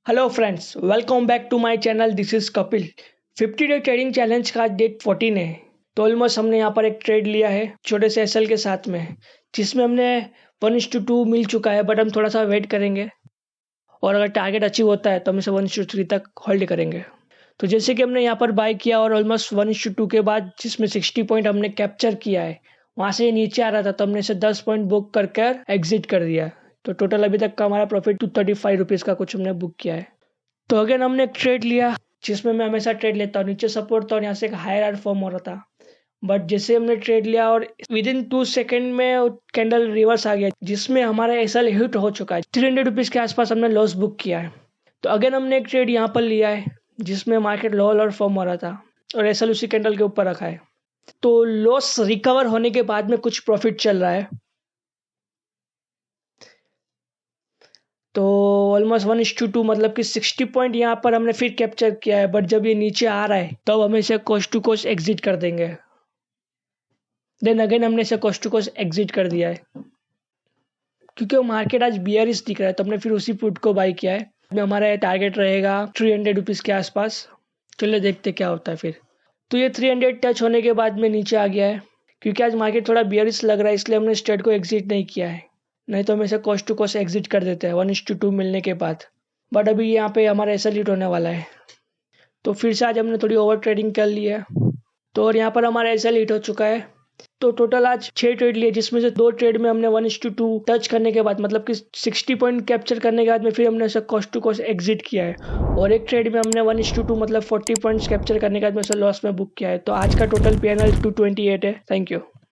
Hello friends, welcome back to my channel. This is Kapil. 50 day trading challenge का date 14 है। तो almost हमने यहाँ पर एक ट्रेड लिया है छोटे से एसएल के साथ में, जिसमें हमने 1:2 मिल चुका है। बट हम थोड़ा सा वेट करेंगे और अगर टारगेट अचीव होता है तो हम इसे 1:3 तक होल्ड करेंगे। तो जैसे कि हमने यहाँ पर बाय किया और ऑलमोस्ट 1:2 के बाद जिसमें 60 पॉइंट हमने कैप्चर किया है, वहाँ से नीचे आ रहा था तो हमने इसे 10 पॉइंट बुक करके एग्जिट कर दिया। तो टोटल अभी तक का हमारा प्रॉफिट 235 रुपीज़ का कुछ हमने बुक किया है। तो अगेन हमने एक ट्रेड लिया जिसमें मैं हमेशा ट्रेड लेता हूँ, नीचे सपोर्ट था और यहाँ से एक हायर आर फॉर्म हो रहा था। बट जैसे हमने ट्रेड लिया और विद इन 2 सेकेंड में कैंडल रिवर्स आ गया, जिसमें हमारा एसएल हिट हो चुका है। 300 रुपीज़ के आसपास हमने लॉस बुक किया है। तो अगेन हमने एक ट्रेड यहाँ पर लिया है जिसमें मार्केट लोअर फॉर्म हो रहा था और एसएल उसी कैंडल के ऊपर रखा है। तो लॉस रिकवर होने के बाद में कुछ प्रॉफिट चल रहा है। तो ऑलमोस्ट 1:2 मतलब कि 60 पॉइंट यहाँ पर हमने फिर कैप्चर किया है। बट जब ये नीचे आ रहा है तब तो हम इसे कोस्ट टू कोस्ट एग्जिट कर देंगे। देन अगेन हमने इसे कोस्ट टू कोस्ट एग्जिट कर दिया है क्योंकि मार्केट आज बियरिश दिख रहा है, तो हमने फिर उसी पुट को बाई किया है। हमारा टारगेट रहेगा 300 रुपीज़ के आसपास। चलिए देखते क्या होता है फिर। तो ये 300 टच होने के बाद में नीचे आ गया है क्योंकि आज मार्केट थोड़ा बियरिश लग रहा है, इसलिए हमने स्ट्रेट को एग्जिट नहीं किया है। नहीं तो हम इसे कोस्ट टू कोस्ट एग्जिट कर देते हैं 1:2 मिलने के बाद। बट अभी यहाँ पे हमारा एसएल हिट होने वाला है, तो फिर से आज हमने थोड़ी ओवर ट्रेडिंग कर ली है। तो और यहाँ पर हमारा एसएल हिट हो चुका है। तो टोटल आज 6 ट्रेड लिए, जिसमें से 2 ट्रेड में हमने 1:2 टच करने के बाद मतलब कि 60 पॉइंट कैप्चर करने के बाद में फिर हमने इसे कोस्ट टू कोस्ट एग्जिट किया है। और एक ट्रेड में हमने 1:2 मतलब 40 पॉइंट्स कैप्चर करने के बाद में इसे लॉस में बुक किया है। तो आज का टोटल पीएनएल 228 है। Thank you.